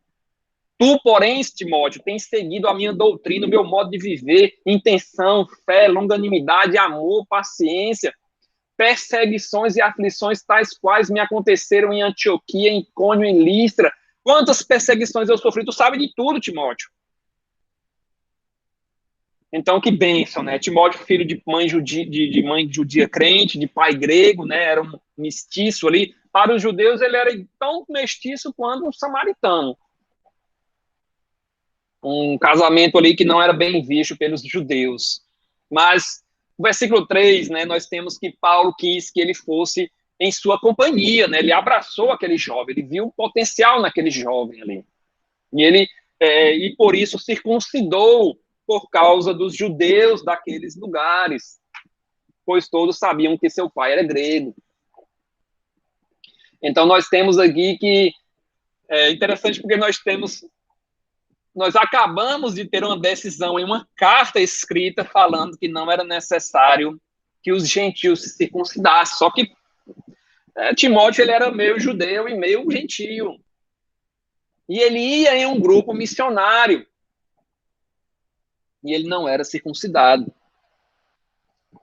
Tu, porém, Timóteo, tens seguido a minha doutrina, o meu modo de viver, intenção, fé, longanimidade, amor, paciência, perseguições e aflições tais quais me aconteceram em Antioquia, em Icônio, em Listra. Quantas perseguições eu sofri? Tu sabe de tudo, Timóteo. Então, que bênção, né? Timóteo, filho de mãe judia crente, de pai grego, né? Era um mestiço ali. Para os judeus, ele era tão mestiço quanto um samaritano. Um casamento ali que não era bem visto pelos judeus. Mas, no versículo 3, né, nós temos que Paulo quis que ele fosse em sua companhia, né? Ele abraçou aquele jovem, ele viu o potencial naquele jovem ali. E por isso circuncidou por causa dos judeus daqueles lugares, pois todos sabiam que seu pai era grego. Então, nós temos aqui que é interessante porque nós acabamos de ter uma decisão em uma carta escrita falando que não era necessário que os gentios se circuncidassem, só que Timóteo ele era meio judeu e meio gentio. E ele ia em um grupo missionário. E ele não era circuncidado.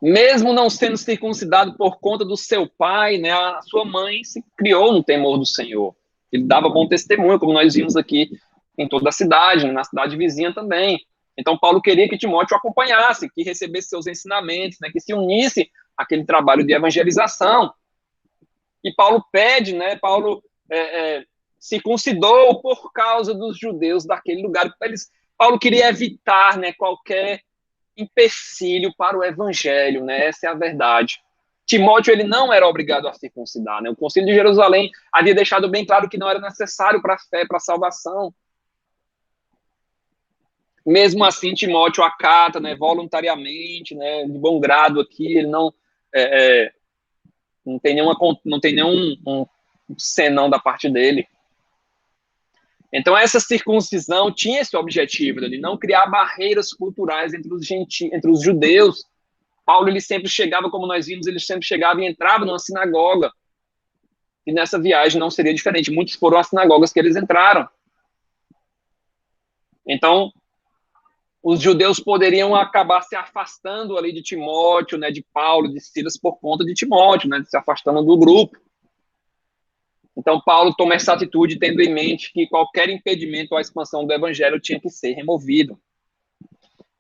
Mesmo não sendo circuncidado por conta do seu pai, né, a sua mãe se criou no temor do Senhor. Ele dava bom testemunho, como nós vimos aqui em toda a cidade, na cidade vizinha também. Então, Paulo queria que Timóteo o acompanhasse, que recebesse seus ensinamentos, né, que se unisse àquele trabalho de evangelização. E Paulo pede, né, Paulo circuncidou por causa dos judeus daquele lugar. Paulo queria evitar, né, qualquer empecilho para o evangelho, né? Essa é a verdade. Timóteo ele não era obrigado a circuncidar, né? O Concílio de Jerusalém havia deixado bem claro que não era necessário para a fé, para a salvação. Mesmo assim, Timóteo acata, né, voluntariamente, né, de bom grado aqui, ele não tem nenhum senão da parte dele. Então, essa circuncisão tinha esse objetivo de não criar barreiras culturais entre os judeus. Paulo, ele sempre chegava, como nós vimos, ele sempre chegava e entrava numa sinagoga. E nessa viagem não seria diferente. Muitos foram às sinagogas que eles entraram. Então, os judeus poderiam acabar se afastando ali de Timóteo, né, de Paulo, de Silas, por conta de Timóteo, né, se afastando do grupo. Então, Paulo toma essa atitude tendo em mente que qualquer impedimento à expansão do evangelho tinha que ser removido.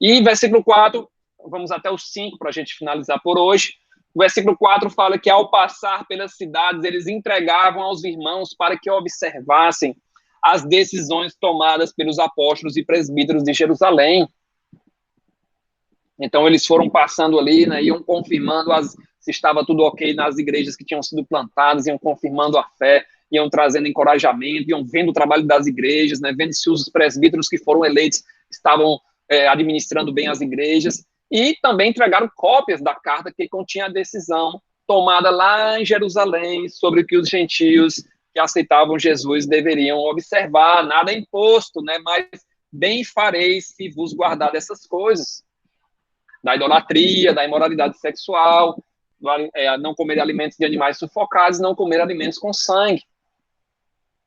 E versículo 4, vamos até o 5 para a gente finalizar por hoje. O versículo 4 fala que ao passar pelas cidades, eles entregavam aos irmãos para que observassem as decisões tomadas pelos apóstolos e presbíteros de Jerusalém. Então, eles foram passando ali, né, iam confirmando se estava tudo ok nas igrejas que tinham sido plantadas, iam confirmando a fé, iam trazendo encorajamento, iam vendo o trabalho das igrejas, né, vendo se os presbíteros que foram eleitos estavam administrando bem as igrejas, e também entregaram cópias da carta que continha a decisão tomada lá em Jerusalém sobre o que os gentios que aceitavam Jesus deveriam observar, nada imposto, né, mas bem fareis se vos guardar dessas coisas, da idolatria, da imoralidade sexual, não comer alimentos de animais sufocados, não comer alimentos com sangue.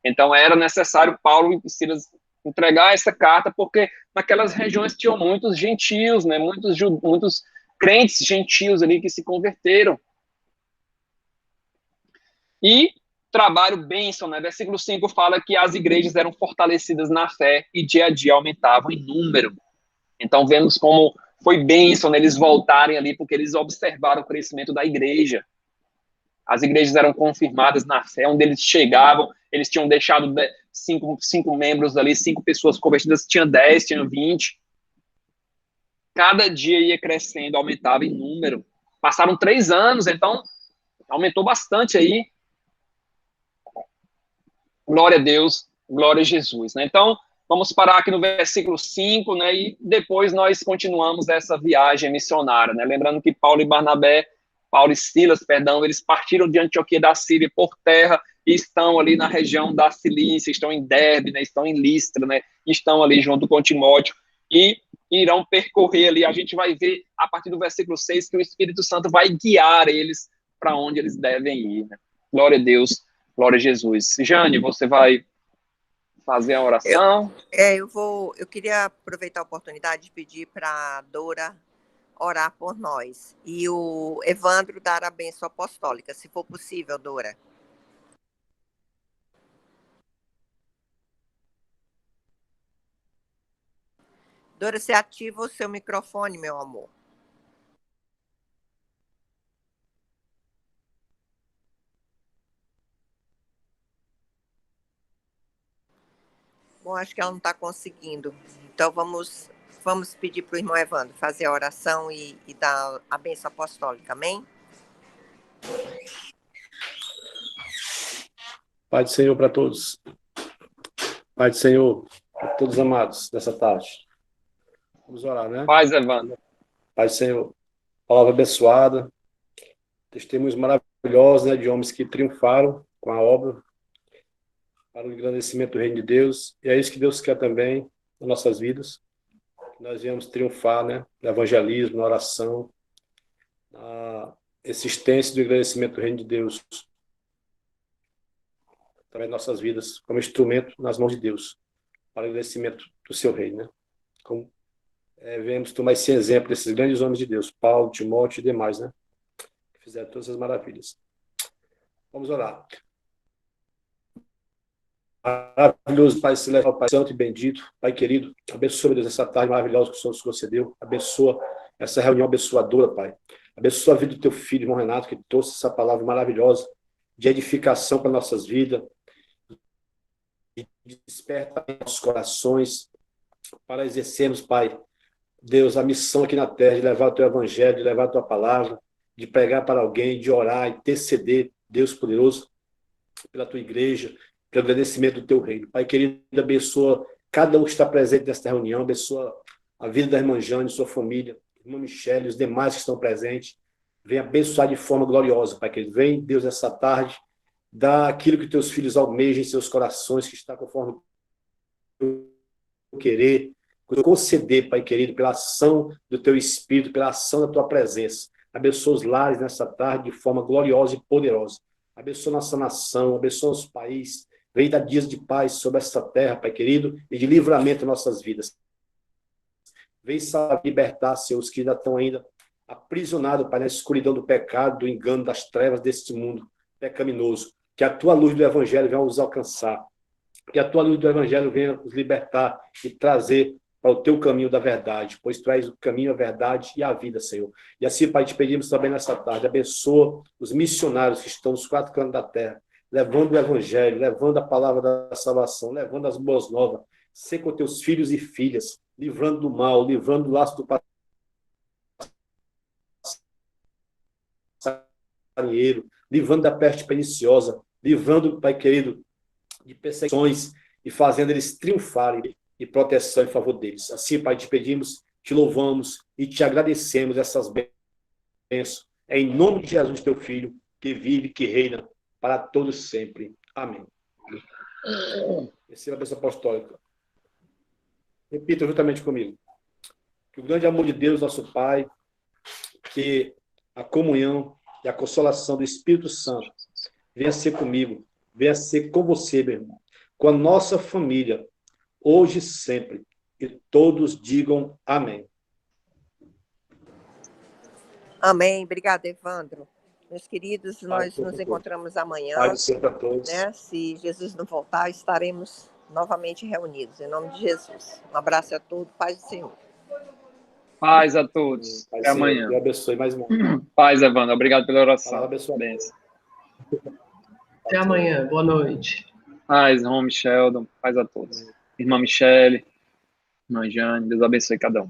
Então, era necessário Paulo e Silas entregar essa carta, porque naquelas regiões tinham muitos gentios, né, muitos crentes gentios ali que se converteram. E trabalho bênção, né? Versículo 5 fala que as igrejas eram fortalecidas na fé e dia a dia aumentavam em número. Então, vemos como foi bênção, né, eles voltarem ali, porque eles observaram o crescimento da igreja. As igrejas eram confirmadas na fé, onde eles chegavam, eles tinham deixado cinco membros ali, 5 pessoas convertidas, tinha 10, tinha 20. Cada dia ia crescendo, aumentava em número. Passaram 3 anos, então aumentou bastante aí. Glória a Deus, glória a Jesus, né? Então, vamos parar aqui no versículo 5, né? E depois nós continuamos essa viagem missionária, né? Lembrando que Paulo e Silas, perdão, eles partiram de Antioquia da Síria por terra e estão ali na região da Cilícia, estão em Derbe, né? Estão em Listra, né? Estão ali junto com Timóteo e irão percorrer ali. A gente vai ver a partir do versículo 6 que o Espírito Santo vai guiar eles para onde eles devem ir, né? Glória a Deus. Glória a Jesus. Jane, você vai fazer a oração? Eu queria aproveitar a oportunidade de pedir para a Dora orar por nós e o Evandro dar a bênção apostólica, se for possível, Dora. Dora, você ativa o seu microfone, meu amor. Bom, acho que ela não está conseguindo. Então, vamos pedir para o irmão Evandro fazer a oração e dar a bênção apostólica. Amém? Pai do Senhor para todos. Pai do Senhor para todos amados dessa tarde. Vamos orar, né? Paz, Evandro. Pai do Senhor, palavra abençoada, testemunhos maravilhosos, né, de homens que triunfaram com a obra para o engrandecimento do reino de Deus. E é isso que Deus quer também nas nossas vidas. Que nós viemos triunfar, né, no evangelismo, na oração, na existência do engrandecimento do reino de Deus. Também nossas vidas como instrumento nas mãos de Deus para o engrandecimento do seu reino, né? Como vemos tomar esse exemplo desses grandes homens de Deus, Paulo, Timóteo e demais, né? Que fizeram todas as maravilhas. Vamos orar. Maravilhoso Pai Celestial, Pai Santo e Bendito, Pai querido, abençoa, Deus, essa tarde maravilhosa que o Senhor nos concedeu, abençoa essa reunião abençoadora, Pai. Abençoa a vida do teu filho, irmão Renato, que trouxe essa palavra maravilhosa de edificação para nossas vidas, de desperta nossos corações para exercermos, Pai, Deus, a missão aqui na terra de levar o teu evangelho, de levar a tua palavra, de pregar para alguém, de orar, interceder, Deus poderoso, pela tua igreja, pelo agradecimento do teu reino. Pai querido, abençoa cada um que está presente nesta reunião, abençoa a vida da irmã Jane, sua família, irmã Michele e os demais que estão presentes. Vem abençoar de forma gloriosa, Pai querido. Vem, Deus, essa tarde, dá aquilo que teus filhos almejam em seus corações, que está conforme o querer, conceder, Pai querido, pela ação do teu Espírito, pela ação da tua presença. Abençoa os lares nessa tarde de forma gloriosa e poderosa. Abençoa nossa nação, abençoa nosso país. Vem dar dias de paz sobre essa terra, Pai querido, e de livramento em nossas vidas. Vem libertar, Senhor, os que ainda estão aprisionados, Pai, na escuridão do pecado, do engano, das trevas deste mundo pecaminoso. Que a tua luz do Evangelho venha os alcançar. Que a tua luz do Evangelho venha os libertar e trazer para o teu caminho da verdade, pois tu és o caminho, a verdade e a vida, Senhor. E assim, Pai, te pedimos também nessa tarde, abençoa os missionários que estão nos 4 cantos da terra, levando o Evangelho, levando a palavra da salvação, levando as boas novas, ser com teus filhos e filhas, livrando do mal, livrando do laço do passarinheiro, livrando da peste perniciosa, livrando, Pai querido, de perseguições e fazendo eles triunfarem e proteção em favor deles. Assim, Pai, te pedimos, te louvamos e te agradecemos essas bênçãos. É em nome de Jesus, teu Filho, que vive, que reina para todos sempre. Amém. Receba a bênção apostólica. Repita juntamente comigo. Que o grande amor de Deus, nosso Pai, que a comunhão e a consolação do Espírito Santo venha ser comigo, venha ser com você, meu irmão, com a nossa família, hoje e sempre. E todos digam amém. Amém. Obrigada, Evandro. Meus queridos, nós nos encontramos amanhã. Pai do Senhor para todos. Né? Se Jesus não voltar, estaremos novamente reunidos. Em nome de Jesus. Um abraço a todos. Paz do Senhor. Paz a todos. Até amanhã. Deus abençoe mais um. Paz, Evandro. Obrigado pela oração. Benção. Até amanhã. Boa noite. Paz, irmão Sheldon. Paz a todos. Irmã Michele, irmã Jane. Deus abençoe cada um.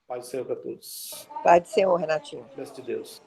Paz do Senhor para todos. Paz do Senhor, Renatinho. Bênção de Deus.